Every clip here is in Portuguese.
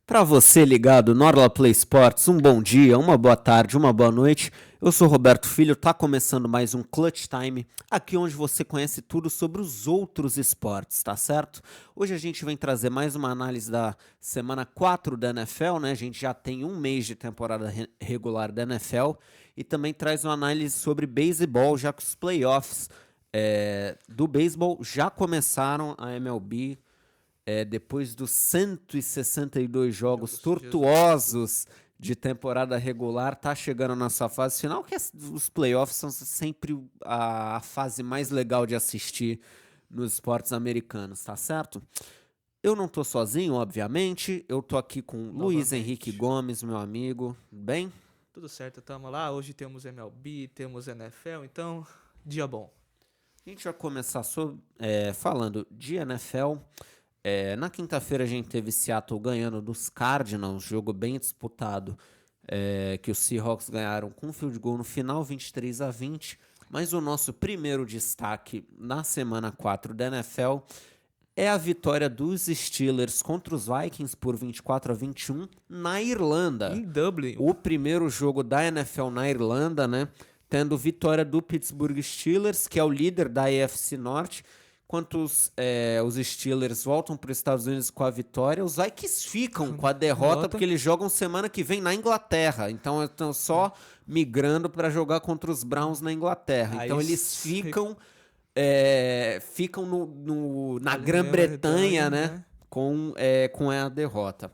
Para você ligado no Orla Play Sports, um bom dia, uma boa tarde, uma boa noite. Eu sou Roberto Filho, tá começando mais um Clutch Time, aqui onde você conhece tudo sobre os outros esportes, tá certo? Hoje a gente vem trazer mais uma análise da semana 4 da NFL, né? A gente já tem um mês de temporada regular da NFL e também traz uma análise sobre beisebol, já que os playoffs do beisebol já começaram. A MLB, depois dos 162 jogos tortuosos de temporada regular, tá chegando na sua fase final, que os playoffs são sempre a fase mais legal de assistir nos esportes americanos, tá certo? Eu não tô sozinho, obviamente, eu tô aqui com Luiz Henrique Gomes, meu amigo, bem? Tudo certo, tamo lá, hoje temos MLB, temos NFL, então, dia bom. A gente vai começar falando de NFL. Na quinta-feira a gente teve Seattle ganhando dos Cardinals, jogo bem disputado, que os Seahawks ganharam com um field goal no final, 23-20. Mas o nosso primeiro destaque na semana 4 da NFL é a vitória dos Steelers contra os Vikings por 24-21 na Irlanda. Em Dublin. O primeiro jogo da NFL na Irlanda, né? Tendo vitória do Pittsburgh Steelers, que é o líder da AFC Norte. Enquanto os Steelers voltam para os Estados Unidos com a vitória, os Vikings ficam com a derrota, porque eles jogam semana que vem na Inglaterra. Então estão só migrando para jogar contra os Browns na Inglaterra. Então eles ficam na Grã-Bretanha, né? Com a derrota.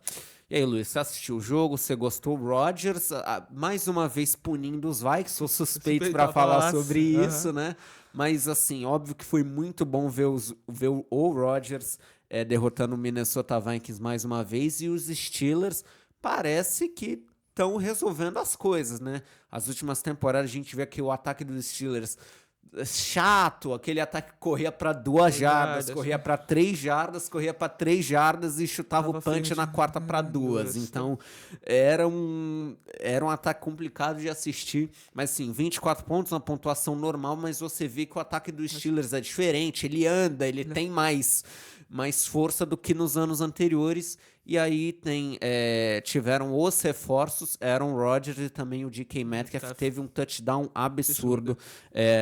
E aí, Luiz, você assistiu o jogo? Você gostou? Rodgers, mais uma vez punindo os Vikings, sou suspeito para falar sobre isso, né? Mas, assim, óbvio que foi muito bom ver o Rodgers derrotando o Minnesota Vikings mais uma vez, e os Steelers parece que estão resolvendo as coisas, né? As últimas temporadas a gente vê que o ataque dos Steelers chato, aquele ataque que corria para 2 jardas, corria para 3 jardas, corria para 3 jardas e chutava o punch na quarta para 2. Então era um ataque complicado de assistir, mas sim, 24 pontos, uma pontuação normal, mas você vê que o ataque dos Steelers é diferente, ele anda, ele tem mais força do que nos anos anteriores. E aí tiveram os reforços, Aaron Rodgers e também o DK Metcalf, que teve um touchdown absurdo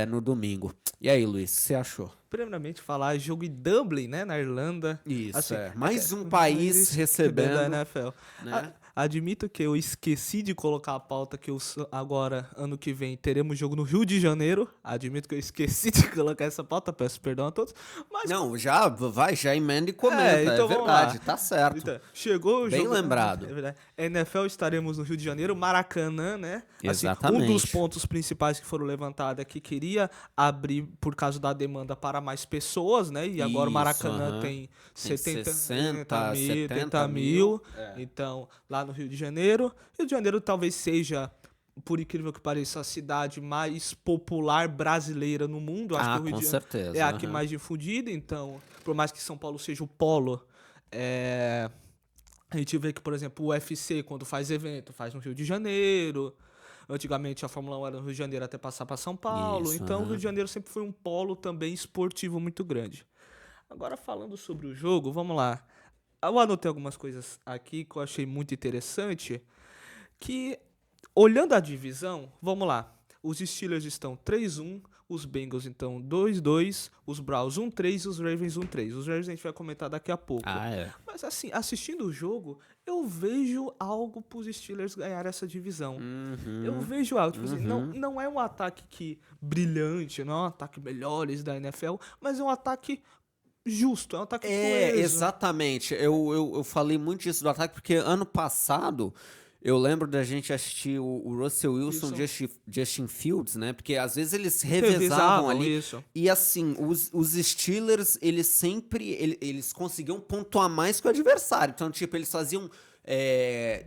no domingo. E aí, Luiz, o que você achou? Primeiramente, falar jogo em Dublin, né, na Irlanda. Isso, assim, mais um país recebendo da NFL. Né? Admito que eu esqueci de colocar a pauta que agora, ano que vem, teremos jogo no Rio de Janeiro. Admito que eu esqueci de colocar essa pauta, peço perdão a todos. Mas não, já emenda e comenta, então é verdade, tá certo. Então, chegou o bem jogo. Lembrado. NFL estaremos no Rio de Janeiro, Maracanã, né? Exatamente. Assim, um dos pontos principais que foram levantados é que queria abrir por causa da demanda para mais pessoas, né? E agora o Maracanã tem 70 mil. Então, lá no Rio de Janeiro. Rio de Janeiro talvez seja, por incrível que pareça, a cidade mais popular brasileira no mundo. Acho que o Rio de Janeiro certeza, é a que mais difundida. Então, por mais que São Paulo seja o polo, a gente vê que, por exemplo, o UFC, quando faz evento, faz no Rio de Janeiro. Antigamente a Fórmula 1 era no Rio de Janeiro até passar para São Paulo. Então o Rio de Janeiro sempre foi um polo também esportivo muito grande. Agora, falando sobre o jogo, vamos lá. Eu anotei algumas coisas aqui que eu achei muito interessante, que, olhando a divisão, vamos lá, os Steelers estão 3-1, os Bengals estão 2-2, os Browns 1-3 e os Ravens 1-3. Os Ravens a gente vai comentar daqui a pouco. Mas assim, assistindo o jogo, eu vejo algo para os Steelers ganhar essa divisão. Eu vejo algo, tipo assim, não é um ataque brilhante, não é um ataque melhores da NFL, mas é um ataque justo, é um ataque coeso. Exatamente. Eu falei muito disso do ataque, porque ano passado eu lembro da gente assistir o Russell Wilson, Justin Fields, né? Porque às vezes eles revezavam ali. Isso. E assim, os Steelers, eles sempre eles conseguiam pontuar mais que o adversário. Então, tipo, eles faziam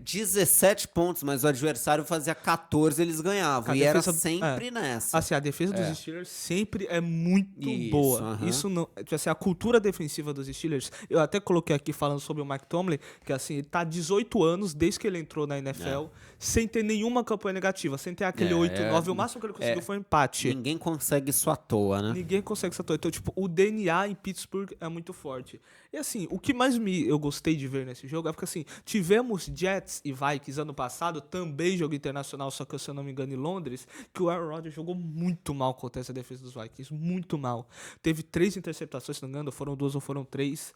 17 pontos, mas o adversário fazia 14, eles ganhavam. E era sempre nessa. Assim, a defesa dos Steelers sempre é muito boa. Isso não, assim, a cultura defensiva dos Steelers, eu até coloquei aqui falando sobre o Mike Tomlin, que assim, ele tá 18 anos desde que ele entrou na NFL, sem ter nenhuma campanha negativa, sem ter aquele 8-9, o máximo que ele conseguiu foi um empate. Ninguém consegue isso à toa, né? Ninguém consegue isso à toa. Então, tipo, o DNA em Pittsburgh é muito forte. E assim, o que mais eu gostei de ver nesse jogo é porque assim, tivemos Jets e Vikings ano passado, também jogo internacional, só que se eu não me engano em Londres, que o Aaron Rodgers jogou muito mal contra essa defesa dos Vikings, muito mal. Teve 3 interceptações, se não me engano, foram 2 ou foram 3.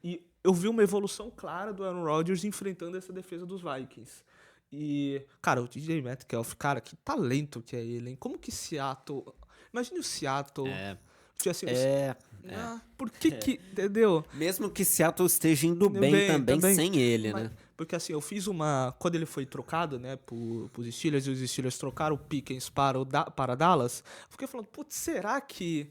E eu vi uma evolução clara do Aaron Rodgers enfrentando essa defesa dos Vikings. E, cara, o DJ Metcalf, cara, que talento que é ele, hein? Como que Seattle... Imagine o Seattle... Assim, por que que... Entendeu? Mesmo que Seattle esteja indo bem também sem ele, né? Porque assim, eu fiz uma... Quando ele foi trocado, né, pros Steelers, e os Steelers trocaram o Pickens para Dallas, eu fiquei falando, putz, será que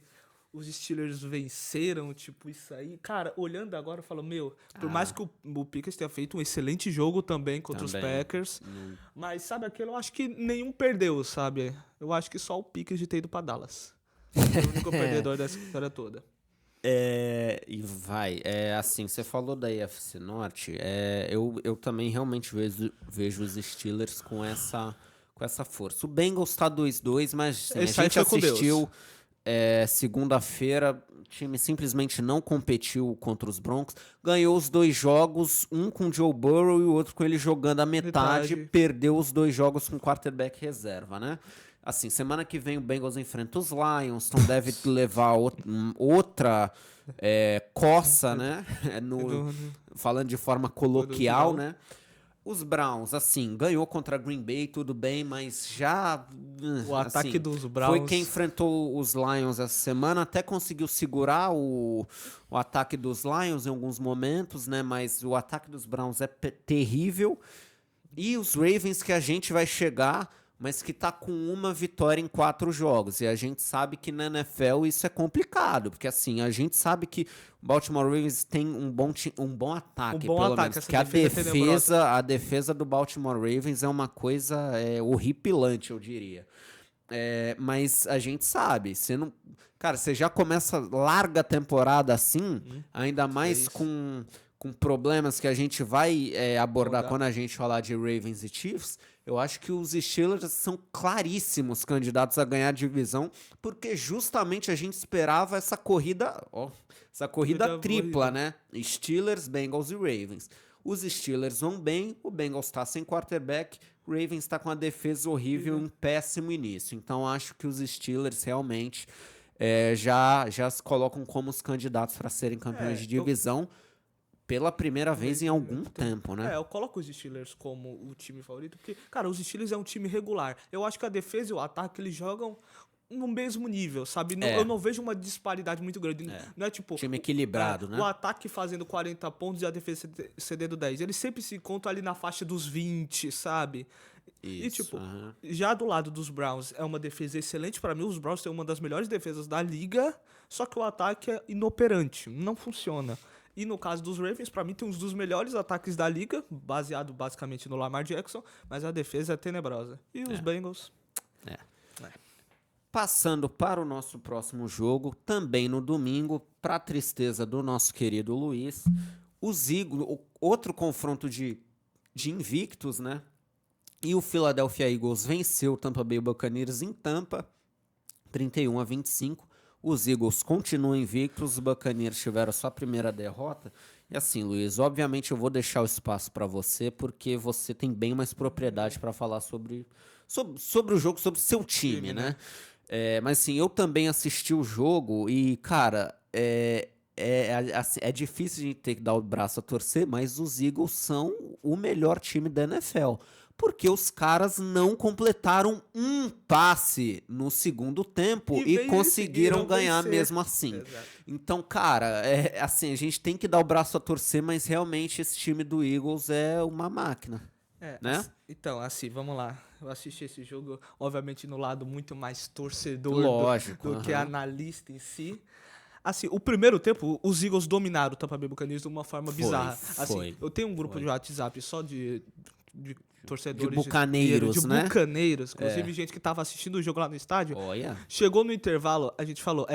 os Steelers venceram, tipo, isso aí? Cara, olhando agora, eu falo, meu, por mais que o Pickens tenha feito um excelente jogo também contra os Packers, mas sabe aquilo, eu acho que nenhum perdeu, sabe? Eu acho que só o Pickens de ter ido pra Dallas. O único perdedor dessa história toda. Assim, você falou da AFC Norte, eu também realmente vejo os Steelers com essa força. O Bengals tá 2-2, mas assim, a gente assistiu segunda-feira, o time simplesmente não competiu contra os Broncos, ganhou os 2 jogos, um com o Joe Burrow e o outro com ele jogando a metade. Perdeu os 2 jogos com quarterback reserva, né? Assim, semana que vem o Bengals enfrenta os Lions, então deve levar outra coça, né? Falando de forma coloquial, né? Os Browns, assim, ganhou contra Green Bay, tudo bem, mas já... O ataque dos Browns... Foi quem enfrentou os Lions essa semana, até conseguiu segurar o ataque dos Lions em alguns momentos, né? Mas o ataque dos Browns é terrível. E os Ravens, que a gente vai chegar, mas que tá com uma vitória em 4 jogos. E a gente sabe que na NFL isso é complicado, porque assim, a gente sabe que o Baltimore Ravens tem um bom ataque, pelo menos. Porque a defesa do Baltimore Ravens é uma coisa horripilante, eu diria. Mas a gente sabe, cara, você já começa, larga a temporada assim, ainda mais com problemas que a gente vai abordar quando a gente falar de Ravens e Chiefs. Eu acho que os Steelers são claríssimos candidatos a ganhar a divisão, porque justamente a gente esperava essa corrida tripla, né? Steelers, Bengals e Ravens. Os Steelers vão bem, o Bengals está sem quarterback, o Ravens está com a defesa horrível em péssimo início. Então acho que os Steelers realmente já se colocam como os candidatos para serem campeões de divisão. Pela primeira vez em algum tempo, né? Eu coloco os Steelers como o time favorito, porque, cara, os Steelers é um time regular. Eu acho que a defesa e o ataque, eles jogam no mesmo nível, sabe? Eu não vejo uma disparidade muito grande. Não é tipo... Time equilibrado, né? O ataque fazendo 40 pontos e a defesa cedendo 10. Eles sempre se encontram ali na faixa dos 20, sabe? Isso, e, tipo, já do lado dos Browns, é uma defesa excelente. Pra mim, os Browns têm uma das melhores defesas da liga, só que o ataque é inoperante, não funciona. E no caso dos Ravens, pra mim tem um dos melhores ataques da liga, baseado basicamente no Lamar Jackson, mas a defesa é tenebrosa. E os Bengals... Passando para o nosso próximo jogo, também no domingo, para tristeza do nosso querido Luiz, os Eagles, outro confronto de invictos, né? E o Philadelphia Eagles venceu o Tampa Bay Buccaneers em Tampa, 31-25. Os Eagles continuam invictos, os Buccaneers tiveram a sua primeira derrota. E assim, Luiz, obviamente eu vou deixar o espaço para você, porque você tem bem mais propriedade para falar sobre o jogo, sobre o seu time, né? Mas assim, eu também assisti o jogo e, cara, é difícil a gente ter que dar o braço a torcer, mas os Eagles são o melhor time da NFL. Porque os caras não completaram um passe no segundo tempo e conseguiram ganhar mesmo assim. Exato. Então, cara, assim, a gente tem que dar o braço a torcer, mas realmente esse time do Eagles é uma máquina. Né? Então, assim, vamos lá. Eu assisti esse jogo, obviamente, no lado muito mais torcedor do que analista em si. Assim, o primeiro tempo, os Eagles dominaram o Tampa Bay Buccaneers de uma forma bizarra. Assim, eu tenho um grupo de WhatsApp só de torcedores de bucaneiros, né? De bucaneiros. Inclusive, gente que tava assistindo o jogo lá no estádio. Olha. Chegou no intervalo, a gente falou,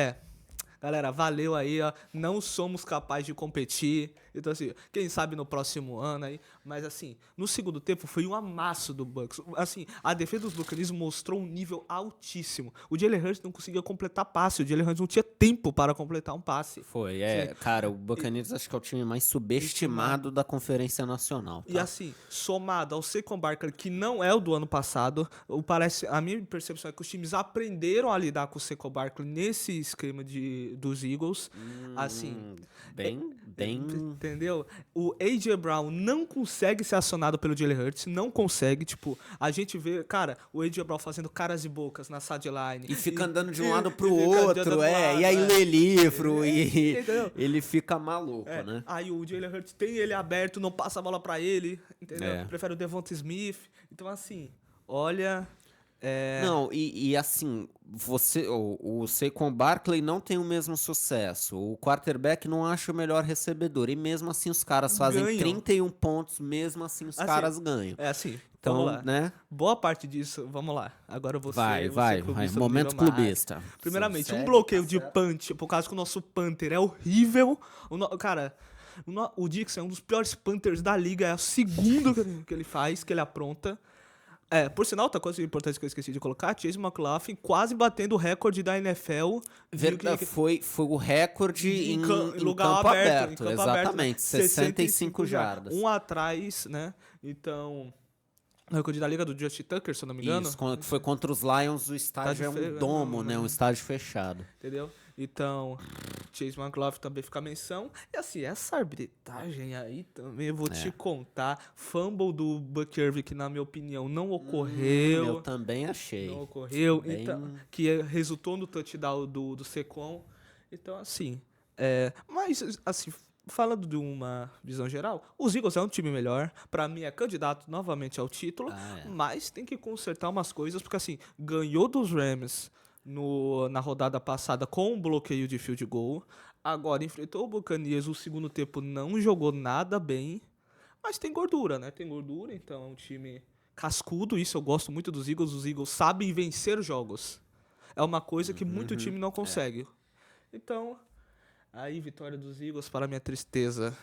galera, valeu aí, ó. Não somos capazes de competir. Então, assim, quem sabe no próximo ano aí. Mas, assim, no segundo tempo foi um amasso do Bucks. Assim, a defesa dos Buccaneers mostrou um nível altíssimo. O Jalen Hurts não conseguia completar passe. O Jalen Hurts não tinha tempo para completar um passe. Foi, cara, o Buccaneers acho que é o time mais subestimado da Conferência Nacional. Tá? E assim, somado ao Saquon Barkley, que não é o do ano passado, a minha percepção é que os times aprenderam a lidar com o Saquon Barkley nesse esquema dos Eagles. Assim, bem... entendeu? O A.J. Brown não consegue ser acionado pelo Jalen Hurts, não consegue, tipo, a gente vê, cara, o A.J. Brown fazendo caras e bocas na sideline. E fica andando de um lado pro outro, e aí lê livro, e ele fica maluco, né? Aí o Jalen Hurts tem ele aberto, não passa a bola pra ele, entendeu? Prefere o Devonta Smith. Então, assim, olha... Não, e assim, o Saquon Barkley não tem o mesmo sucesso. O quarterback não acha o melhor recebedor. E mesmo assim os caras fazem 31 pontos, mesmo assim os caras ganham. Assim, então, vamos lá. Né? Boa parte disso, vamos lá. Agora eu vou vai. Momento clubista. Primeiramente, um bloqueio de punch, por causa que o nosso punter é horrível. Cara, o Dixon é um dos piores punters da liga. É o segundo que ele faz, que ele apronta. Por sinal, outra coisa importante que eu esqueci de colocar, Chase McLaughlin quase batendo o recorde da NFL. Foi o recorde em campo aberto. Exatamente, 65 jardas. Um atrás, né? Então, o recorde da liga do Justin Tucker, se eu não me engano. Isso, foi contra os Lions, o estádio é um domo, né? Um estádio fechado. Entendeu? Então, Chase McLaughlin também fica a menção. E assim, essa arbitragem aí também, eu vou te contar. Fumble do Buck Irving, que na minha opinião não ocorreu. Eu também achei. Não ocorreu. Então, que resultou no touchdown do Saquon. Então, assim, mas, assim, falando de uma visão geral, os Eagles é um time melhor. Pra mim é candidato novamente ao título. Mas tem que consertar umas coisas, porque assim, ganhou dos Rams na rodada passada com um bloqueio de field goal. Agora enfrentou o Buccaneers, o segundo tempo não jogou nada bem, mas tem gordura, né? Tem gordura, então é um time cascudo, isso eu gosto muito dos Eagles. Os Eagles sabem vencer jogos. É uma coisa que muito time não consegue. Então, aí vitória dos Eagles para minha tristeza.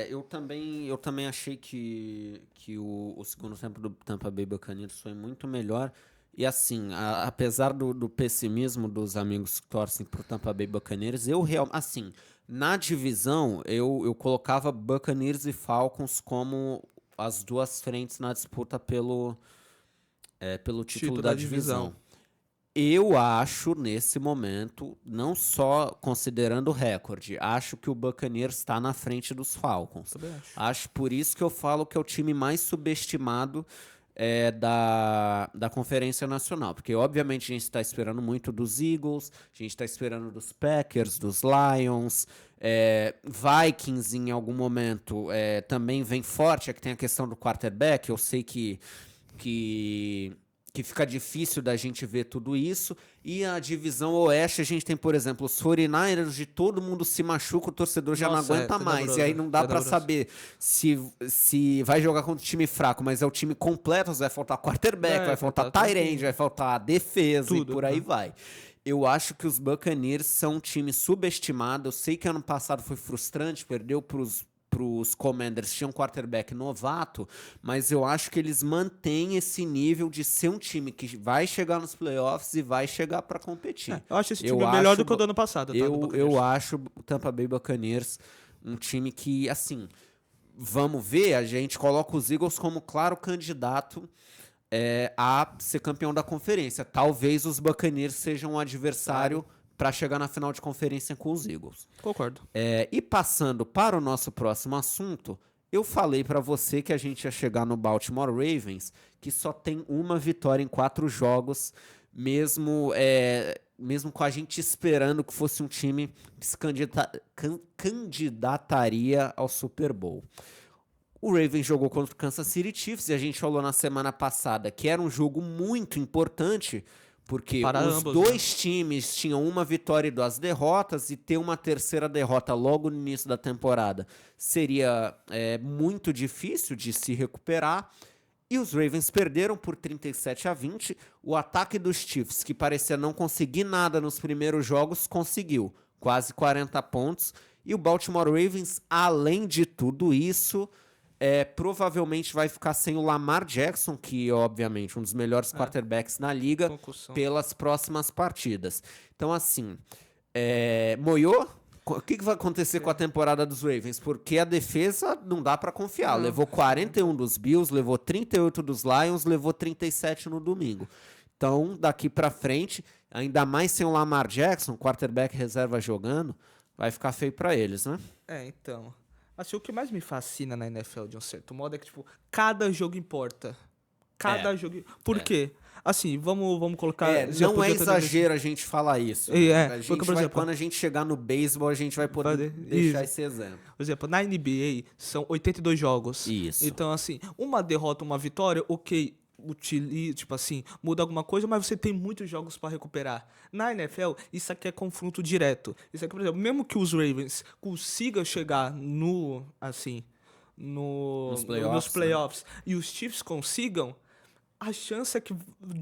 Eu também achei que o segundo tempo do Tampa Bay Buccaneers foi muito melhor. E assim, apesar do pessimismo dos amigos que torcem pro Tampa Bay Buccaneers, assim, na divisão, eu colocava Buccaneers e Falcons como as duas frentes na disputa pelo título da divisão. Eu acho, nesse momento, não só considerando o recorde, acho que o Buccaneers está na frente dos Falcons. Acho por isso que eu falo que é o time mais subestimado da Conferência Nacional, porque obviamente a gente está esperando muito dos Eagles, a gente está esperando dos Packers, dos Lions, Vikings em algum momento também vem forte, é que tem a questão do quarterback, eu sei que fica difícil da gente ver tudo isso. E a divisão oeste, a gente tem, por exemplo, os 49ers, de todo mundo se machuca, o torcedor já não aguenta mais. E aí não dá pra saber se vai jogar contra um time fraco, mas é o time completo, vai faltar quarterback, vai faltar tight end, vai faltar defesa tudo, e por aí vai. Eu acho que os Buccaneers são um time subestimado. Eu sei que ano passado foi frustrante, perdeu pros Commanders, tinha um quarterback novato, mas eu acho que eles mantêm esse nível de ser um time que vai chegar nos playoffs e vai chegar para competir. Eu acho esse time melhor do que o do ano passado. Eu acho o Tampa Bay Buccaneers um time que, assim, vamos ver, a gente coloca os Eagles como claro candidato a ser campeão da conferência. Talvez os Buccaneers sejam um adversário para chegar na final de conferência com os Eagles. Concordo. E passando para o nosso próximo assunto, eu falei para você que a gente ia chegar no Baltimore Ravens, que só tem uma vitória em 4 jogos, mesmo com a gente esperando que fosse um time que se candidataria ao Super Bowl. O Ravens jogou contra o Kansas City Chiefs e a gente falou na semana passada que era um jogo muito importante, porque os dois times tinham uma vitória e 2 derrotas, e ter uma terceira derrota logo no início da temporada seria muito difícil de se recuperar. E os Ravens perderam por 37-20. O ataque dos Chiefs, que parecia não conseguir nada nos primeiros jogos, conseguiu quase 40 pontos. E o Baltimore Ravens, além de tudo isso, provavelmente vai ficar sem o Lamar Jackson, que obviamente um dos melhores quarterbacks na liga, Concussão. pelas próximas partidas. Então assim, moiou? O que vai acontecer com a temporada dos Ravens? Porque a defesa não dá pra confiar. Não. Levou 41 dos Bills, levou 38 dos Lions, levou 37 no domingo. Então, daqui pra frente, ainda mais sem o Lamar Jackson, quarterback reserva jogando, vai ficar feio pra eles, né? Então. Assim, o que mais me fascina na NFL, de um certo modo, é que, tipo, cada jogo importa. Cada jogo... Por quê? Assim, vamos colocar... Não é exagero a gente falar isso. A gente porque, por exemplo, quando a gente chegar no beisebol, a gente vai poder deixar esse exemplo. Por exemplo, na NBA, são 82 jogos. Isso. Então, assim, uma derrota, uma vitória, ok, tipo assim, muda alguma coisa, mas você tem muitos jogos para recuperar. Na NFL, isso aqui é confronto direto. Isso aqui, por exemplo, mesmo que os Ravens consigam chegar nos playoffs, né? E os Chiefs consigam, a chance é que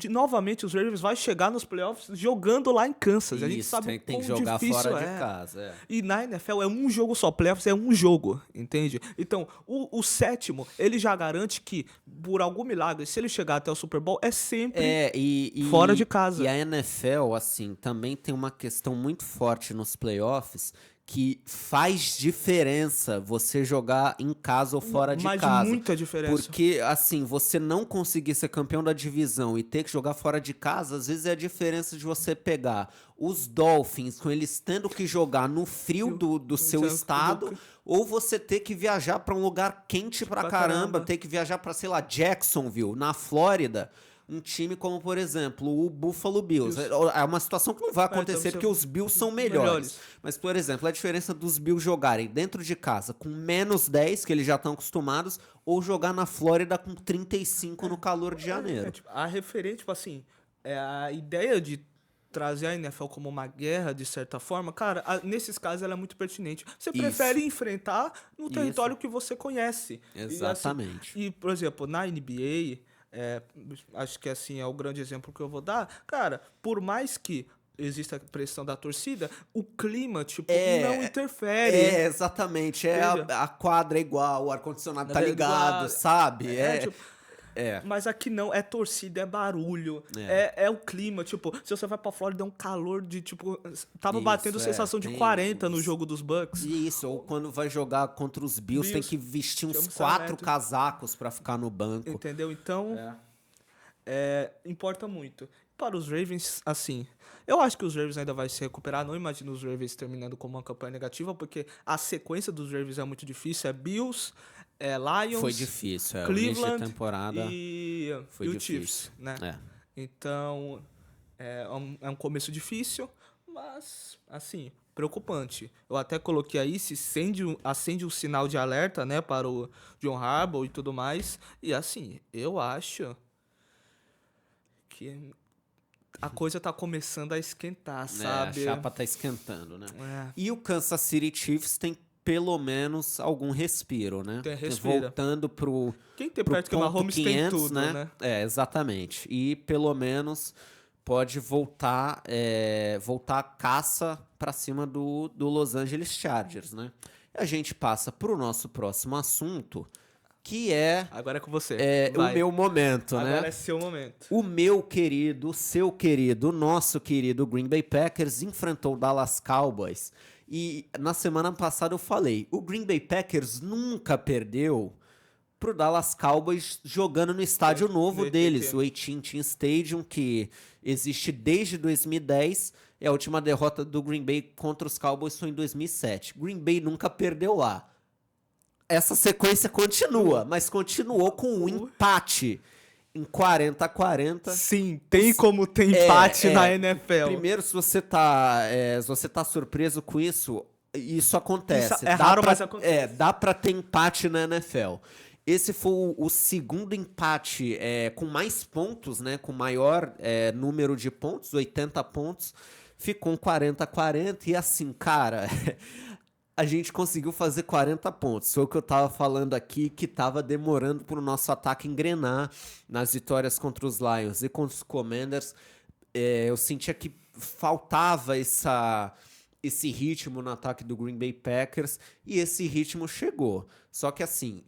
novamente os Ravens vai chegar nos playoffs jogando lá em Kansas. A gente sabe tem que jogar difícil fora de casa. E na NFL é um jogo só, playoffs é um jogo, entende? Então, o sétimo, ele já garante que, por algum milagre, se ele chegar até o Super Bowl, é sempre fora de casa. E a NFL, assim, também tem uma questão muito forte nos playoffs, que faz diferença você jogar em casa ou fora de casa. Mas muita diferença. Porque, assim, você não conseguir ser campeão da divisão e ter que jogar fora de casa, às vezes é a diferença de você pegar os Dolphins, com eles tendo que jogar no frio do seu estado, ou você ter que viajar para um lugar quente pra caramba, ter que viajar pra, sei lá, Jacksonville, na Flórida. Um time como, por exemplo, o Buffalo Bills. É uma situação que não vai acontecer porque os Bills são melhores. Mas, por exemplo, a diferença dos Bills jogarem dentro de casa com menos 10, que eles já estão acostumados, ou jogar na Flórida com 35 no calor de janeiro. Tipo, a referente, tipo assim, a ideia de trazer a NFL como uma guerra, de certa forma, cara, nesses casos ela é muito pertinente. Você prefere enfrentar no território que você conhece. Exatamente. E, por exemplo, na NBA... acho que assim é o grande exemplo que eu vou dar. Cara, por mais que exista a pressão da torcida, o clima, tipo, não interfere. Exatamente. A quadra é igual, o ar-condicionado tá ligado, sabe? Mas aqui não, é torcida, é barulho, é o clima, tipo, se você vai pra Flórida é um calor de, tipo, tava batendo sensação de 40 no jogo dos Bucks. Isso, ou quando vai jogar contra os Bills, tem que vestir uns 4 casacos pra ficar no banco. Entendeu? Então, importa muito. Para os Ravens, assim, eu acho que os Ravens ainda vai se recuperar, não imagino os Ravens terminando com uma campanha negativa, porque a sequência dos Ravens é muito difícil, Bills... Lions, foi difícil, Cleveland o de temporada e o Chiefs, né? Então, é um começo difícil, mas, assim, preocupante. Eu até coloquei aí, acende um sinal de alerta, né, para o John Harbaugh e tudo mais. E, assim, eu acho que a coisa tá começando a esquentar, sabe? A chapa tá esquentando, né? E o Kansas City Chiefs tem pelo menos algum respiro, né? Voltando pro quem tem perto que o Mahomes 500, tem tudo, né? Exatamente. E pelo menos pode voltar a caça pra cima do Los Angeles Chargers, né? E a gente passa pro nosso próximo assunto, que agora é com você. O meu momento, né? Agora é seu momento. O meu querido, o seu querido, o nosso querido Green Bay Packers enfrentou o Dallas Cowboys. E na semana passada eu falei, o Green Bay Packers nunca perdeu pro Dallas Cowboys jogando no estádio novo deles, o AT&T Stadium, que existe desde 2010. E a última derrota do Green Bay contra os Cowboys foi em 2007. Green Bay nunca perdeu lá. Essa sequência continua, mas continuou com um empate em 40-40. Sim, tem como ter empate na NFL. Primeiro, se você tá surpreso com isso acontece. Isso é raro, mas acontece. Dá pra ter empate na NFL. Esse foi o segundo empate com mais pontos, né? Com maior número de pontos, 80 pontos. Ficou 40-40 e assim, cara... A gente conseguiu fazer 40 pontos. Foi o que eu tava falando aqui, que tava demorando pro nosso ataque engrenar nas vitórias contra os Lions e contra os Commanders. Eu sentia que faltava esse ritmo no ataque do Green Bay Packers e esse ritmo chegou. Só que assim,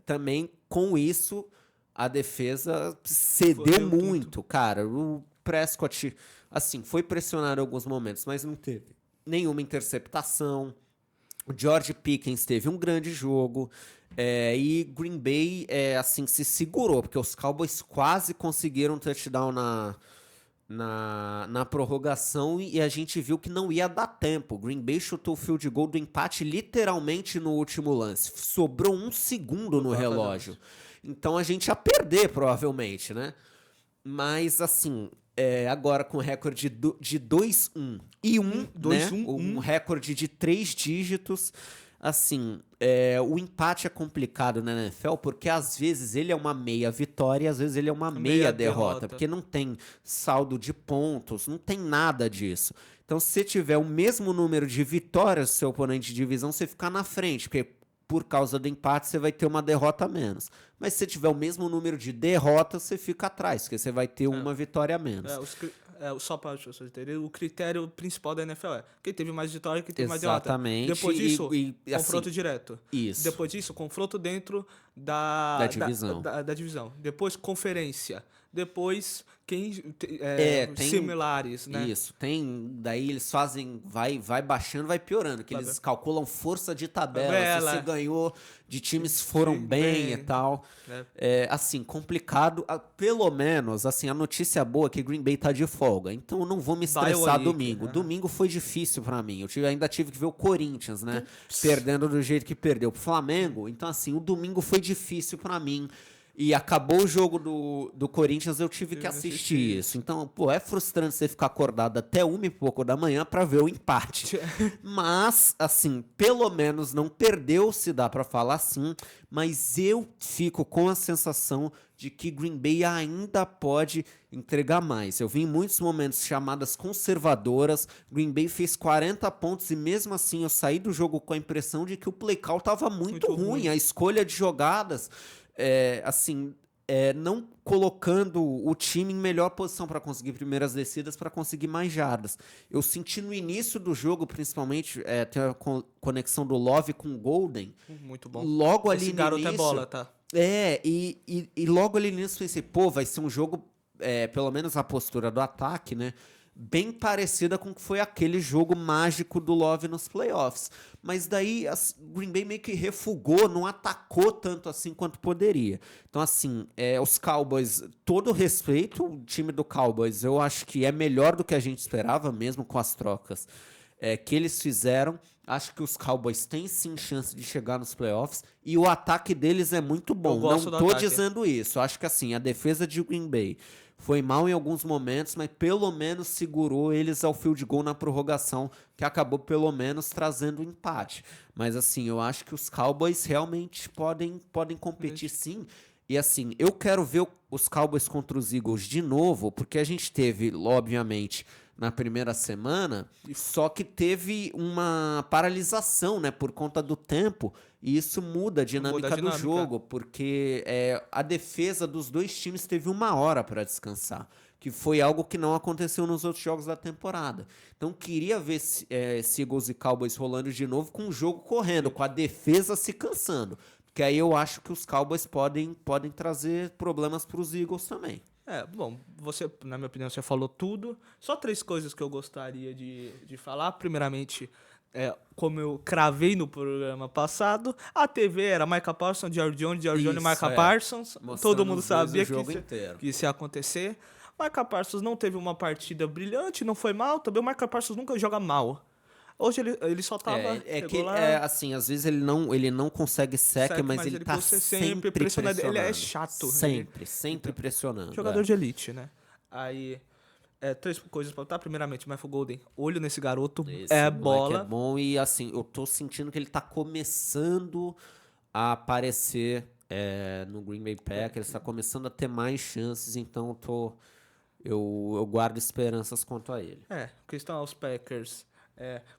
também com isso a defesa cedeu muito, cara. O Prescott, assim, foi pressionado em alguns momentos, mas não teve nenhuma interceptação. O George Pickens teve um grande jogo. E Green Bay, assim, se segurou, porque os Cowboys quase conseguiram um touchdown na prorrogação e a gente viu que não ia dar tempo. Green Bay chutou o field goal do empate literalmente no último lance. Sobrou 1 segundo no relógio. Então a gente ia perder, provavelmente, né? Mas, assim, agora com recorde de 2-1 e 1, né? Um recorde de 3 dígitos. Assim, o empate é complicado na NFL porque às vezes ele é uma meia vitória e às vezes ele é uma meia derrota. Porque não tem saldo de pontos, não tem nada disso. Então, se você tiver o mesmo número de vitórias do seu oponente de divisão, você fica na frente, porque por causa do empate você vai ter uma derrota a menos. Mas se você tiver o mesmo número de derrotas, você fica atrás, porque você vai ter uma vitória a menos. Só para as pessoas entenderem, o critério principal da NFL é quem teve mais vitória, quem teve mais derrota. Exatamente. Depois disso, confronto direto. Isso. Depois disso, confronto dentro da divisão. Depois, conferência. Depois, similares, né? Isso. Daí eles fazem, vai baixando, vai piorando, que eles calculam força de tabela, se você ganhou, de times foram bem e tal. Assim, complicado. Pelo menos, assim, a notícia boa é que Green Bay tá de folga, então eu não vou me estressar domingo. Domingo foi difícil pra mim, ainda tive que ver o Corinthians, né? Perdendo do jeito que perdeu pro Flamengo. Então, assim, o domingo foi difícil pra mim. E acabou o jogo do Corinthians, eu tive que assistir isso. Então, é frustrante você ficar acordado até 1 e pouco da manhã pra ver o empate. Mas, assim, pelo menos não perdeu, se dá pra falar assim. Mas eu fico com a sensação de que Green Bay ainda pode entregar mais. Eu vi em muitos momentos chamadas conservadoras. Green Bay fez 40 pontos e mesmo assim eu saí do jogo com a impressão de que o play call tava muito ruim. A escolha de jogadas... não colocando o time em melhor posição para conseguir primeiras descidas, para conseguir mais jardas. Eu senti no início do jogo, principalmente, tem a conexão do Love com o Golden. Muito bom. Logo ali Esse garoto é bola, tá? E logo ali no início eu pensei, vai ser um jogo, pelo menos a postura do ataque, né? Bem parecida com o que foi aquele jogo mágico do Love nos playoffs. Mas daí Green Bay meio que refugou, não atacou tanto assim quanto poderia. Então, assim, os Cowboys, todo respeito, o time do Cowboys, eu acho que é melhor do que a gente esperava, mesmo com as trocas que eles fizeram. Acho que os Cowboys têm sim chance de chegar nos playoffs e o ataque deles é muito bom. Não tô dizendo isso. Acho que assim, a defesa de Green Bay foi mal em alguns momentos, mas pelo menos segurou eles ao field goal na prorrogação, que acabou pelo menos trazendo um empate. Mas assim, eu acho que os Cowboys realmente podem competir sim. E assim, eu quero ver os Cowboys contra os Eagles de novo, porque a gente teve, obviamente, na primeira semana, só que teve uma paralisação, né, por conta do tempo, e isso muda a dinâmica do jogo, porque a defesa dos dois times teve 1 hora para descansar, que foi algo que não aconteceu nos outros jogos da temporada. Então, queria ver Eagles e Cowboys rolando de novo com o jogo correndo, com a defesa se cansando, porque aí eu acho que os Cowboys podem trazer problemas para os Eagles também. Bom, você, na minha opinião, você falou tudo. Só 3 coisas que eu gostaria de falar. Primeiramente, como eu cravei no programa passado, a TV era Micah Parsons, Jerry Jones e Micah Parsons. Mostrando todo mundo sabia que isso ia acontecer. Micah Parsons não teve uma partida brilhante, não foi mal. Também o Micah Parsons nunca joga mal. Hoje ele só tava assim, às vezes ele não consegue sec, mas ele tá sempre pressionando. Ele é chato. Sempre pressionando. Jogador de elite, né? Aí, 3 coisas pra botar. Primeiramente, Matthew Golden. Olho nesse garoto. Bola. É bom e assim, eu tô sentindo que ele tá começando a aparecer no Green Bay Packers. Tá começando a ter mais chances, então eu guardo esperanças quanto a ele. Questão aos Packers...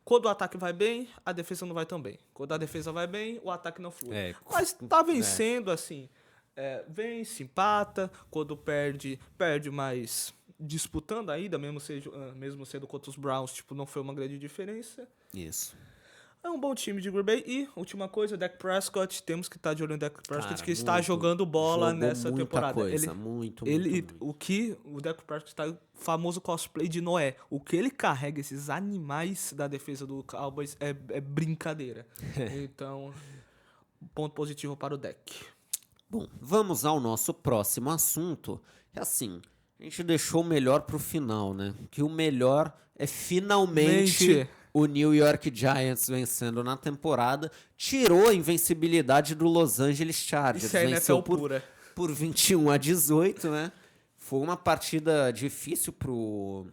quando o ataque vai bem, a defesa não vai tão bem. Quando a defesa vai bem, o ataque não flui. Mas tá vencendo, assim. Vence, empata. Quando perde mais disputando ainda, mesmo sendo contra os Browns, tipo, não foi uma grande diferença. Isso. É um bom time de Green Bay. E, última coisa, o Dak Prescott. Temos que estar de olho no Dak Prescott, Cara, que está jogando bola jogou nessa muita temporada. Coisa, muito. O Dak Prescott está famoso cosplay de Noé. O que ele carrega, esses animais da defesa do Cowboys, é brincadeira. Então, ponto positivo para o Dak. Bom, vamos ao nosso próximo assunto. Que assim, a gente deixou o melhor pro final, né? Que o melhor é finalmente o New York Giants vencendo na temporada. Tirou a invencibilidade do Los Angeles Chargers. Isso é venceu NFL pura. por 21-18, né? Foi uma partida difícil pro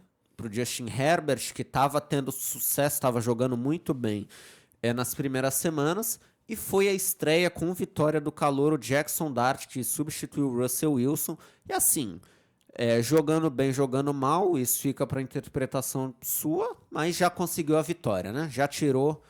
Justin Herbert, que estava tendo sucesso, estava jogando muito bem nas primeiras semanas. E foi a estreia com vitória do calouro Jackson Dart, que substituiu o Russell Wilson. E assim, jogando bem, jogando mal, isso fica para interpretação sua, mas já conseguiu a vitória, né? Já tirou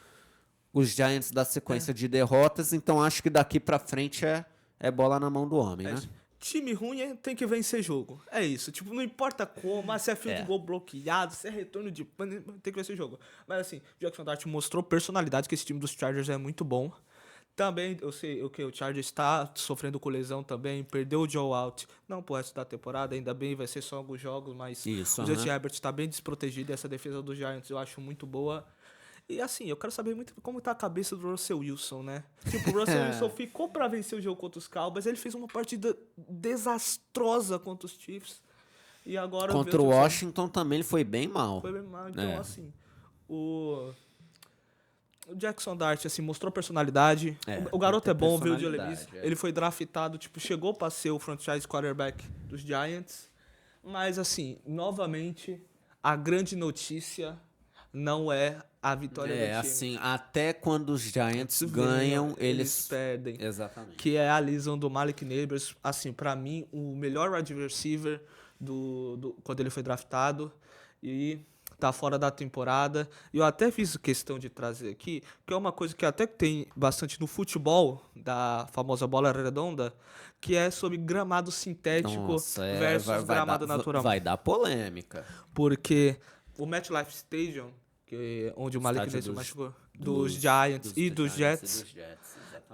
os Giants da sequência de derrotas, então acho que daqui para frente é bola na mão do homem, né? Time ruim tem que vencer jogo. É isso. Tipo, não importa como, se é field goal bloqueado, se é retorno de pane, tem que vencer jogo. Mas assim, o Jackson Dart mostrou personalidade, que esse time dos Chargers é muito bom. Também, eu sei o Chargers está sofrendo com lesão também, perdeu o Joe Out, não pro resto da temporada, ainda bem, vai ser só alguns jogos, mas o Justin Herbert está bem desprotegido e essa defesa dos Giants eu acho muito boa. E assim, eu quero saber muito como tá a cabeça do Russell Wilson, né? Tipo, o Russell Wilson ficou pra vencer o jogo contra os Cowboys, ele fez uma partida desastrosa contra os Chiefs. E agora contra o Washington também ele foi bem mal. Foi bem mal, então assim, o Jackson Dart, assim, mostrou personalidade. O garoto é bom, viu, de Levis. Ele foi draftado, tipo, chegou pra ser o franchise quarterback dos Giants. Mas, assim, novamente, a grande notícia não é a vitória do time. Assim, até quando os Giants ganham, eles perdem. Exatamente. Que é a lesão do Malik Neighbors. Assim, pra mim, o melhor wide receiver quando ele foi draftado. E tá fora da temporada. E eu até fiz questão de trazer aqui, que é uma coisa que até tem bastante no futebol, da famosa bola redonda, que é sobre gramado sintético versus gramado natural. Vai dar polêmica. Porque o MetLife Stadium, onde o Malik se machucou, dos Giants e dos Jets,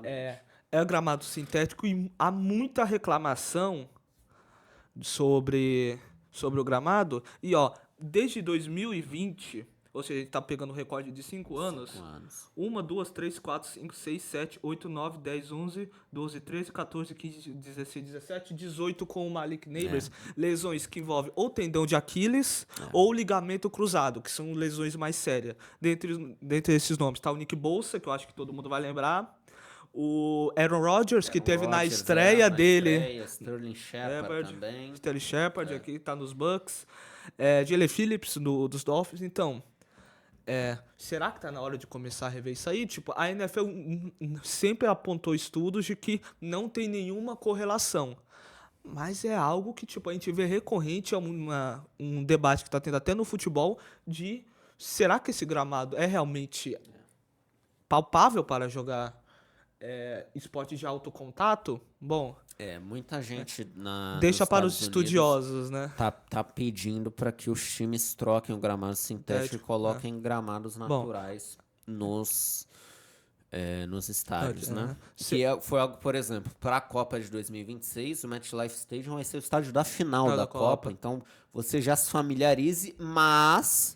é gramado sintético e há muita reclamação sobre o gramado. E, desde 2020, ou seja, a gente tá pegando o recorde de 5 anos. 1, 2, 3, 4, 5, 6, 7, 8, 9, 10, 11, 12, 13, 14, 15, 16, 17, 18 com o Malik Neighbors. Lesões que envolvem ou tendão de Aquiles ou ligamento cruzado, que são lesões mais sérias. Dentre esses nomes tá o Nick Bosa, que eu acho que todo mundo vai lembrar. O Aaron Rodgers, que teve na estreia dele. Sterling Shepard também. Sterling Shepard, aqui tá nos Bucks. Jalen Phillips, dos Dolphins. Então, será que tá na hora de começar a rever isso aí? Tipo, a NFL sempre apontou estudos de que não tem nenhuma correlação. Mas é algo que, tipo, a gente vê recorrente, um debate que tá tendo até no futebol, de será que esse gramado é realmente palpável para jogar esporte de alto contato? Bom, muita gente deixa para os estudiosos, né? Tá pedindo para que os times troquem o gramado sintético e coloquem gramados naturais nos estádios, né? Foi algo, por exemplo, para a Copa de 2026, o MetLife Stadium vai ser o estádio da final da Copa. Então, você já se familiarize, mas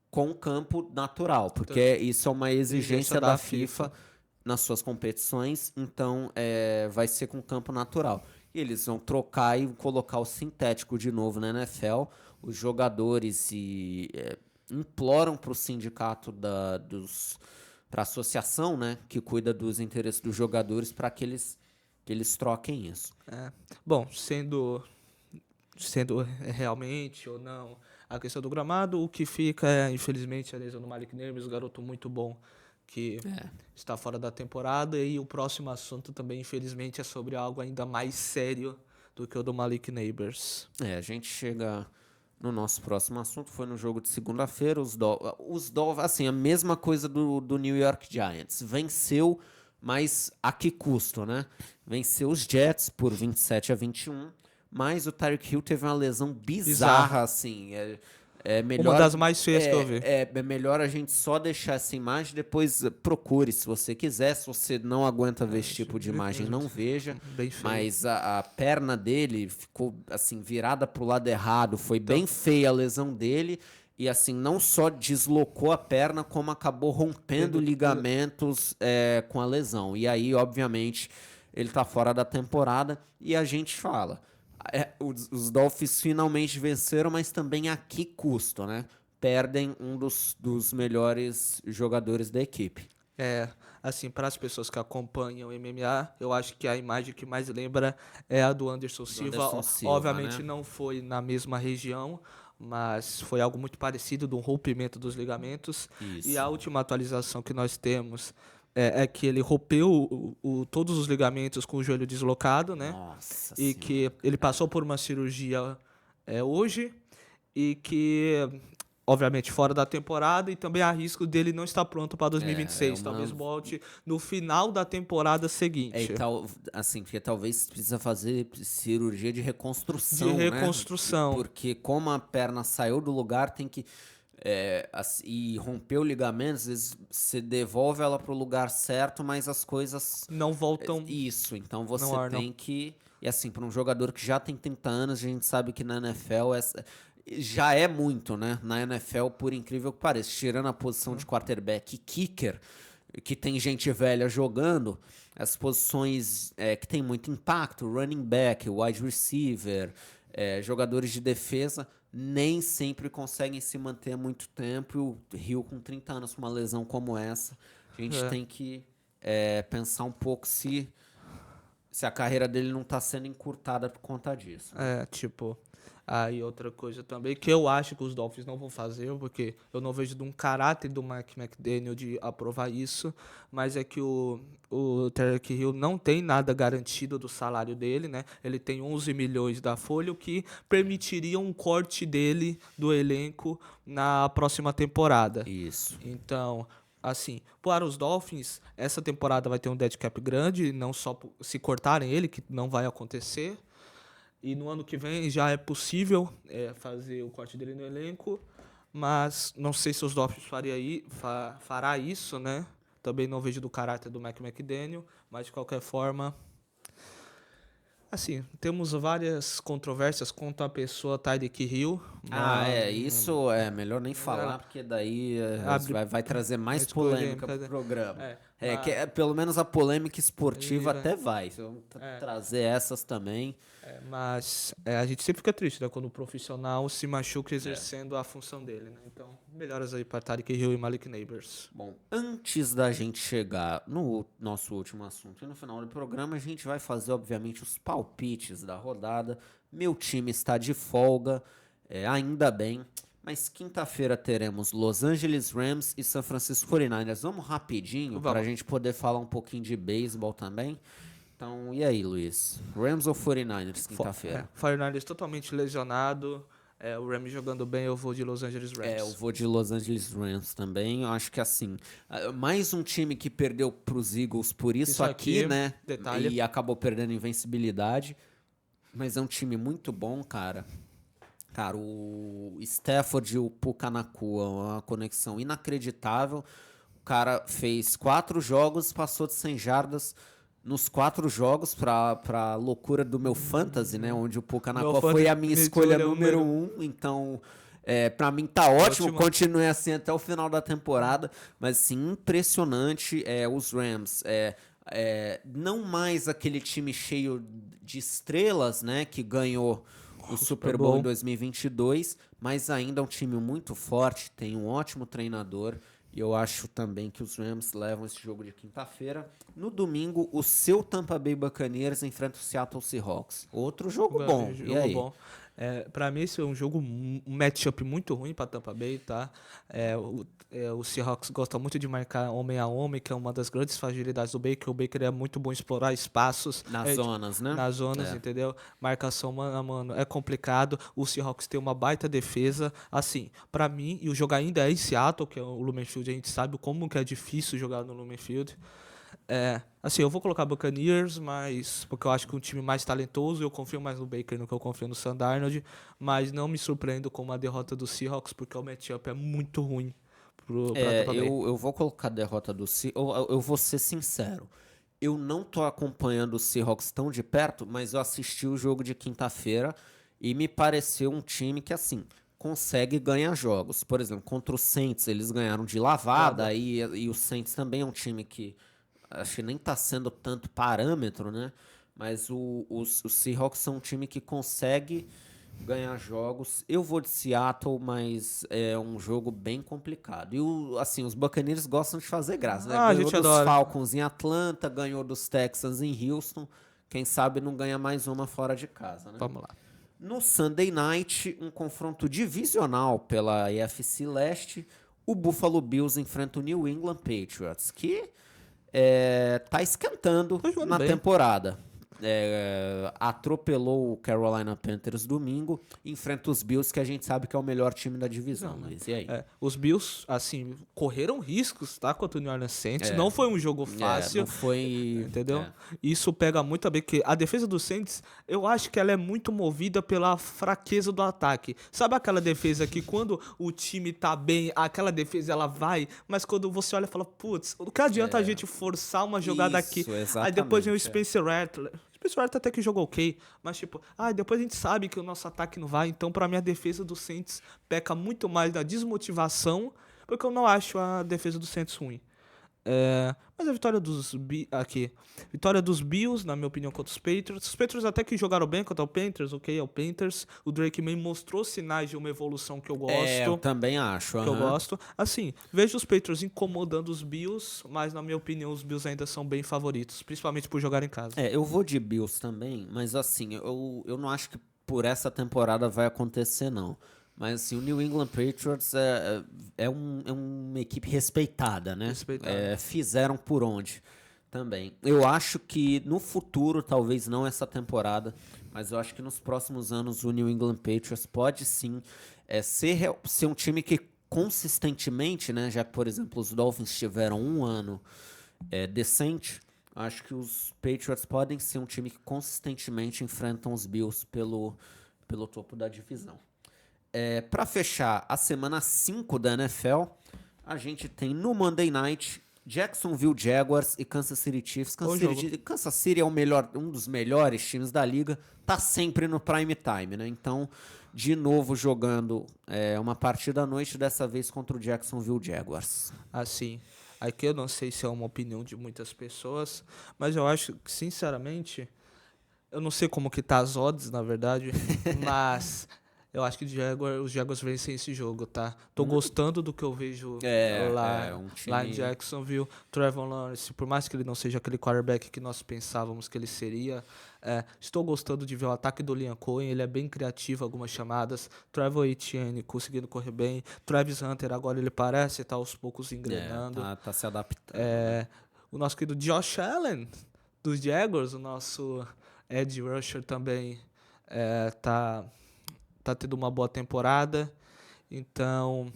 com o campo natural, porque isso é uma exigência da FIFA nas suas competições, então vai ser com campo natural. E eles vão trocar e colocar o sintético de novo na NFL. Os jogadores imploram para o sindicato para a associação, né, que cuida dos interesses dos jogadores, para que eles troquem isso. Bom, sendo realmente ou não a questão do gramado, o que fica infelizmente, a lesão do Malik Neighbors, garoto muito bom, que está fora da temporada. E o próximo assunto também, infelizmente, é sobre algo ainda mais sério do que o do Malik Neighbors. A gente chega no nosso próximo assunto. Foi no jogo de segunda-feira. Os Dolphins, assim, a mesma coisa do New York Giants. Venceu, mas a que custo, né? Venceu os Jets por 27-21, mas o Tyreek Hill teve uma lesão bizarra. Assim. É melhor, Uma das mais feias que eu vi. é melhor a gente só deixar essa imagem, depois procure se você quiser. Se você não aguenta ver esse tipo de imagem, não veja. Bem feio. Mas a perna dele ficou assim, virada pro lado errado. Foi Então. bem feia a lesão dele. E assim, não só deslocou a perna, como acabou rompendo ligamentos com a lesão. E aí, obviamente, ele tá fora da temporada. E a gente fala. Os Dolphins finalmente venceram, mas também a que custo, né? Perdem um dos melhores jogadores da equipe. Assim, para as pessoas que acompanham o MMA, eu acho que a imagem que mais lembra é a do Anderson Silva. Anderson Silva, Obviamente né? não foi na mesma região, mas foi algo muito parecido, do rompimento dos ligamentos. Isso. E a última atualização que nós temos é que ele rompeu todos os ligamentos com o joelho deslocado, né? Nossa E Senhora. que ele passou por uma cirurgia hoje e que, obviamente, fora da temporada, e também há risco dele não estar pronto para 2026. Talvez volte no final da temporada seguinte. E tal, assim, porque talvez precisa fazer cirurgia de reconstrução, De reconstrução. Né? Porque como a perna saiu do lugar, tem que... e rompeu o ligamento, às vezes você devolve ela pro lugar certo, mas as coisas... Não voltam. Isso, então você não tem que... E assim, para um jogador que já tem 30 anos, a gente sabe que na NFL já é muito, né? Na NFL, por incrível que pareça, tirando a posição de quarterback e kicker, que tem gente velha jogando, as posições que tem muito impacto, running back, wide receiver, jogadores de defesa, nem sempre conseguem se manter muito tempo. E o Hill com 30 anos com uma lesão como essa, a gente tem que pensar um pouco se a carreira dele não tá sendo encurtada por conta disso. Aí outra coisa também, que eu acho que os Dolphins não vão fazer, porque eu não vejo de um caráter do Mike McDaniel de aprovar isso, mas é que o Tyreek Hill não tem nada garantido do salário dele, né? Ele tem 11 milhões da folha, o que permitiria um corte dele do elenco na próxima temporada. Isso. Então, assim, para os Dolphins, essa temporada vai ter um dead cap grande, não só se cortarem ele, que não vai acontecer. E no ano que vem já é possível fazer o corte dele no elenco, mas não sei se os Dolphins fará isso, né? Também não vejo do caráter do Mike McDaniel, mas de qualquer forma... Assim, temos várias controvérsias quanto à pessoa Tyreek Hill. Isso é melhor nem falar, porque daí vai trazer mais polêmica pro programa. Pelo menos a polêmica esportiva até vai. Vamos trazer essas também. Mas a gente sempre fica triste, né? Quando o profissional se machuca exercendo a função dele, né? Então, melhoras aí para Tyreek Hill e Malik Neighbors. Bom, antes da gente chegar no nosso último assunto e no final do programa, a gente vai fazer, obviamente, os palpites da rodada. Meu time está de folga, ainda bem. Mas quinta-feira teremos Los Angeles Rams e San Francisco 49ers. Vamos rapidinho para a gente poder falar um pouquinho de beisebol também. Então, e aí, Luiz? Rams ou 49ers quinta-feira? 49ers totalmente lesionado. O Rams jogando bem, eu vou de Los Angeles Rams. Eu vou de Los Angeles Rams também. Eu acho que assim, mais um time que perdeu pros Eagles por isso aqui, né? Detalhe. E acabou perdendo invencibilidade. Mas é um time muito bom, cara. Cara, o Stafford e o Puka Nacua, uma conexão inacreditável. O cara fez 4 jogos, passou de 100 jardas nos 4 jogos, pra loucura do meu fantasy, né? Onde o Puka Nacua foi a minha escolha número 1. Então, pra mim tá ótimo. Continue assim até o final da temporada. Mas, sim, impressionante. Os Rams, não mais aquele time cheio de estrelas, né? Que ganhou o Super Bowl em 2022. Mas ainda é um time muito forte. Tem um ótimo treinador. E eu acho também que os Rams levam esse jogo de quinta-feira. No domingo, o seu Tampa Bay Buccaneers enfrenta o Seattle Seahawks. Outro jogo bom. E aí? Pra mim, esse é um jogo, um matchup muito ruim pra Tampa Bay, tá? O Seahawks gosta muito de marcar homem a homem, que é uma das grandes fragilidades do Baker. O Baker é muito bom em explorar espaços. Nas zonas, né? Nas zonas, entendeu? Marcação mano a mano é complicado. O Seahawks tem uma baita defesa. Assim, pra mim, e o jogo ainda é em Seattle, que é o Lumen Field. A gente sabe como que é difícil jogar no Lumen Field. Assim, eu vou colocar Buccaneers, mas porque eu acho que é um time mais talentoso, eu confio mais no Baker do que eu confio no Sam Darnold, mas não me surpreendo com uma derrota do Seahawks, porque o matchup é muito ruim pra Tampa Bay. Eu vou colocar a derrota do Seahawks. Eu vou ser sincero. Eu não tô acompanhando o Seahawks tão de perto, mas eu assisti o jogo de quinta-feira e me pareceu um time que, assim, consegue ganhar jogos. Por exemplo, contra o Saints, eles ganharam de lavada, e o Saints também é um time que acho que nem tá sendo tanto parâmetro, né? Mas os Seahawks são um time que consegue ganhar jogos. Eu vou de Seattle, mas é um jogo bem complicado. E assim, os Buccaneers gostam de fazer graça, né? A Ganhou gente dos adora. Falcons em Atlanta, ganhou dos Texans em Houston. Quem sabe não ganha mais uma fora de casa, né? Vamos lá. No Sunday Night, um confronto divisional pela AFC Leste, o Buffalo Bills enfrenta o New England Patriots, que tá esquentando Tá jogando na bem. temporada. Atropelou o Carolina Panthers domingo, enfrenta os Bills, que a gente sabe que é o melhor time da divisão. Mas e aí? Os Bills, assim, correram riscos, tá? Contra o New Orleans Saints. Não foi um jogo fácil. Não foi. Entendeu? Isso pega muito a ver que a defesa do Saints, eu acho que ela é muito movida pela fraqueza do ataque. Sabe aquela defesa que quando o time tá bem, aquela defesa ela vai, mas quando você olha e fala, putz, o que adianta a gente forçar uma jogada aqui? Aí depois vem o Spencer Rattler. O Spencer Rattler até que jogou ok, mas tipo, depois a gente sabe que o nosso ataque não vai, então pra mim a defesa do Saints peca muito mais da desmotivação, porque eu não acho a defesa do Saints ruim. Mas a vitória vitória dos Bills, na minha opinião, contra os Patriots. Os Patriots até que jogaram bem contra o Panthers, ok, é o Panthers. O Drake May mostrou sinais de uma evolução que eu gosto. Eu também acho. Que eu gosto. Assim, vejo os Patriots incomodando os Bills, mas na minha opinião os Bills ainda são bem favoritos, principalmente por jogar em casa. Eu vou de Bills também, mas assim, eu não acho que por essa temporada vai acontecer, não. Mas assim, o New England Patriots é uma equipe respeitada, né? Fizeram por onde também. Eu acho que no futuro, talvez não essa temporada, mas eu acho que nos próximos anos o New England Patriots pode sim ser um time que consistentemente, né? Já que, por exemplo, os Dolphins tiveram um ano decente, acho que os Patriots podem ser um time que consistentemente enfrentam os Bills pelo topo da divisão. Para fechar a semana 5 da NFL, a gente tem no Monday Night Jacksonville Jaguars e Kansas City Chiefs. Kansas City é um dos melhores times da liga, tá sempre no prime time, né? Então, de novo jogando uma partida à noite, dessa vez contra o Jacksonville Jaguars. Assim, aqui eu não sei se é uma opinião de muitas pessoas, mas eu acho que, sinceramente, eu não sei como que tá as odds, na verdade, mas eu acho que os Jaguars vencem esse jogo, tá? Tô gostando do que eu vejo lá em Jacksonville. Trevor Lawrence, por mais que ele não seja aquele quarterback que nós pensávamos que ele seria, estou gostando de ver o ataque do Liam Cohen, ele é bem criativo, algumas chamadas. Trevor Etienne conseguindo correr bem. Travis Hunter agora ele parece estar aos poucos engrenando. Tá se adaptando. O nosso querido Josh Allen, dos Jaguars, o nosso edge rusher também tá tendo uma boa temporada. Então,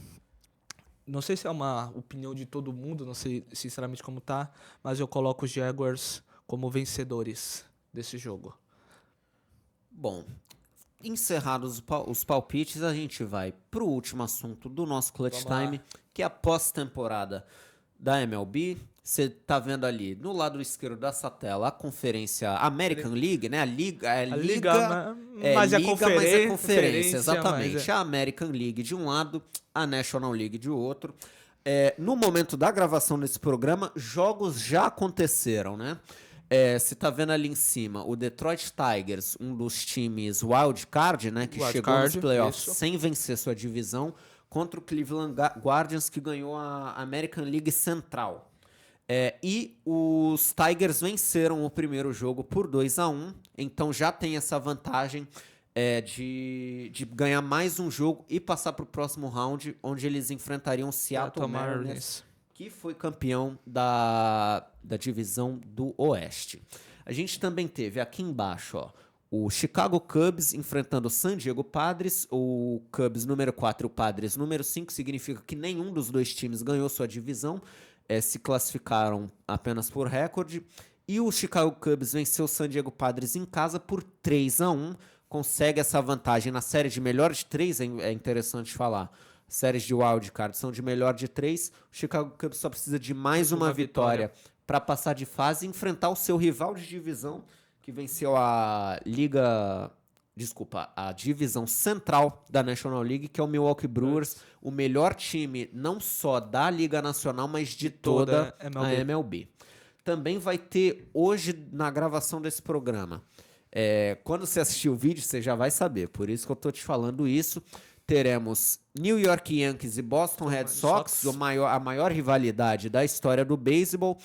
não sei se é uma opinião de todo mundo, não sei sinceramente como tá, mas eu coloco os Jaguars como vencedores desse jogo. Bom, encerrados os palpites, a gente vai pro último assunto do nosso Clutch Time, que é a pós-temporada da MLB. Você tá vendo ali, no lado esquerdo dessa tela, a conferência American League, né? Mas é conferência, exatamente. A American League de um lado, a National League de outro. No momento da gravação desse programa, jogos já aconteceram, né? Você tá vendo ali em cima o Detroit Tigers, um dos times wild card, né? Que chegou nos playoffs sem vencer sua divisão, contra o Cleveland Guardians, que ganhou a American League Central. E os Tigers venceram o primeiro jogo por 2-1, então já tem essa vantagem de ganhar mais um jogo e passar para o próximo round, onde eles enfrentariam o Seattle Mariners, que foi campeão da divisão do Oeste. A gente também teve aqui embaixo, o Chicago Cubs enfrentando o San Diego Padres. O Cubs número 4 e o Padres número 5, significa que nenhum dos dois times ganhou sua divisão. se classificaram apenas por recorde. E o Chicago Cubs venceu o San Diego Padres em casa por 3-1. Consegue essa vantagem na série de melhor de 3, é interessante falar. Séries de wildcard são de melhor de 3. O Chicago Cubs só precisa de mais uma vitória para passar de fase e enfrentar o seu rival de divisão, que venceu a divisão central da National League, que é o Milwaukee Brewers, o melhor time não só da Liga Nacional, mas de toda a MLB. Também vai ter hoje, na gravação desse programa, quando você assistir o vídeo, você já vai saber, por isso que eu tô te falando isso. Teremos New York Yankees e Boston Red Sox, a maior rivalidade da história do beisebol.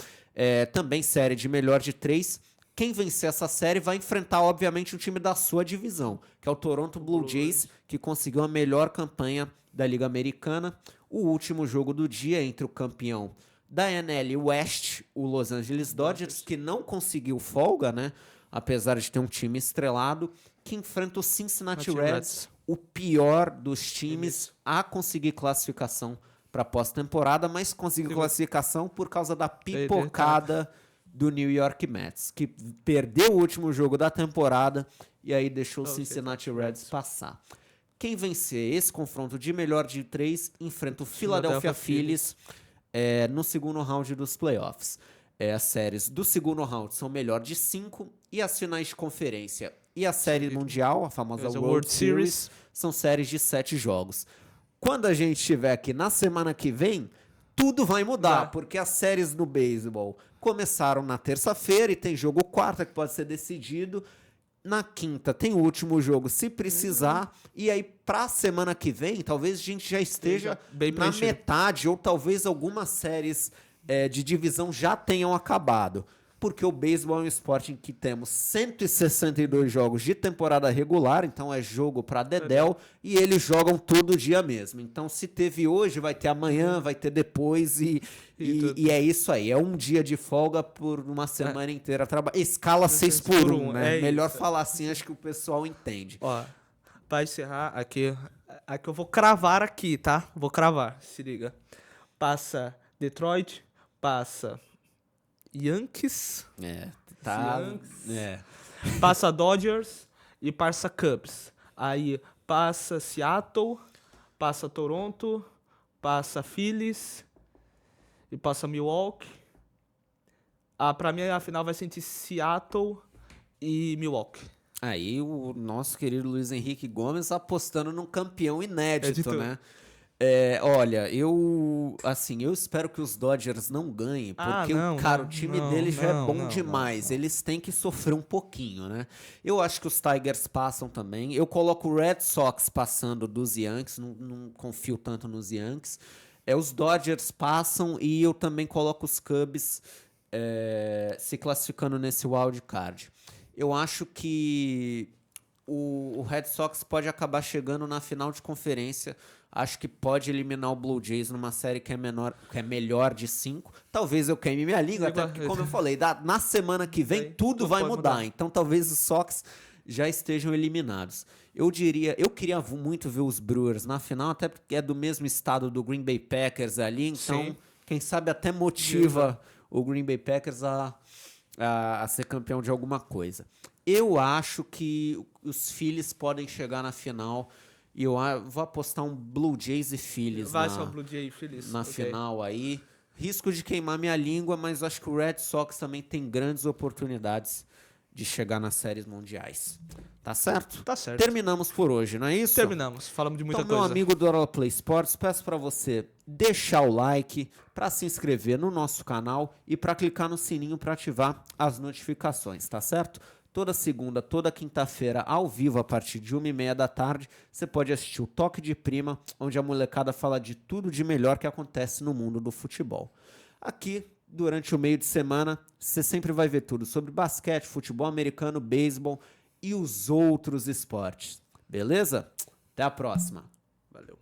Também série de melhor de 3. Quem vencer essa série vai enfrentar, obviamente, um time da sua divisão, que é o Toronto Blue Jays, que conseguiu a melhor campanha da Liga Americana. O último jogo do dia entre o campeão da NL West, o Los Angeles Dodgers, que não conseguiu folga, né? Apesar de ter um time estrelado, que enfrenta o Cincinnati Reds, o pior dos times a conseguir classificação para pós-temporada, mas conseguiu classificação por causa da pipocada do New York Mets, que perdeu o último jogo da temporada e aí deixou o Cincinnati Reds passar. Quem vencer esse confronto de melhor de 3 enfrenta o Philadelphia Phillies no segundo round dos playoffs. As séries do segundo round são melhor de 5 e as finais de conferência e a série mundial, a famosa World Series, são séries de 7 jogos. Quando a gente estiver aqui na semana que vem, tudo vai mudar, porque as séries no beisebol começaram na terça-feira e tem jogo quarta que pode ser decidido. Na quinta tem o último jogo, se precisar. E aí, pra semana que vem, talvez a gente já esteja na metade, ou talvez algumas séries de divisão já tenham acabado. Porque o beisebol é um esporte em que temos 162 jogos de temporada regular, então é jogo pra dedéu, e eles jogam todo dia mesmo. Então, se teve hoje, vai ter amanhã, vai ter depois, e é isso aí. É um dia de folga por uma semana inteira. Escala 6 por 1, né? Melhor falar assim, acho que o pessoal entende. Ó, pra encerrar, aqui eu vou cravar aqui, tá? Vou cravar, se liga. Passa Detroit, passa Yankees. Passa Dodgers e passa Cubs. Aí passa Seattle, passa Toronto, passa Phillies e passa Milwaukee. Pra mim a final vai ser entre Seattle e Milwaukee. Aí o nosso querido Luiz Henrique Gomes apostando num campeão inédito, né? Olha, eu espero que os Dodgers não ganhem, porque o time deles já é bom demais. Eles têm que sofrer um pouquinho, né? Eu acho que os Tigers passam também. Eu coloco o Red Sox passando dos Yankees, não confio tanto nos Yankees. Os Dodgers passam e eu também coloco os Cubs se classificando nesse wild card. Eu acho que o Red Sox pode acabar chegando na final de conferência. Acho que pode eliminar o Blue Jays numa série que é melhor de 5. Talvez eu queime minha língua, até porque, como eu falei, na semana que vem tudo vai mudar. Então talvez os Sox já estejam eliminados. Eu queria muito ver os Brewers na final, até porque é do mesmo estado do Green Bay Packers ali. Então, quem sabe até motiva o Green Bay Packers a ser campeão de alguma coisa. Eu acho que os Phillies podem chegar na final. E eu vou apostar um Blue Jays e Phillies na final aí. Risco de queimar minha língua, mas eu acho que o Red Sox também tem grandes oportunidades de chegar nas séries mundiais. Tá certo? Tá certo. Terminamos por hoje, não é isso? Terminamos. Falamos de muita coisa. Meu amigo do Aula Play Sports, peço para você deixar o like, para se inscrever no nosso canal e para clicar no sininho para ativar as notificações, tá certo? Toda segunda, toda quinta-feira, ao vivo, a partir de 1h30 da tarde, você pode assistir o Toque de Prima, onde a molecada fala de tudo de melhor que acontece no mundo do futebol. Aqui, durante o meio de semana, você sempre vai ver tudo sobre basquete, futebol americano, beisebol e os outros esportes. Beleza? Até a próxima. Valeu.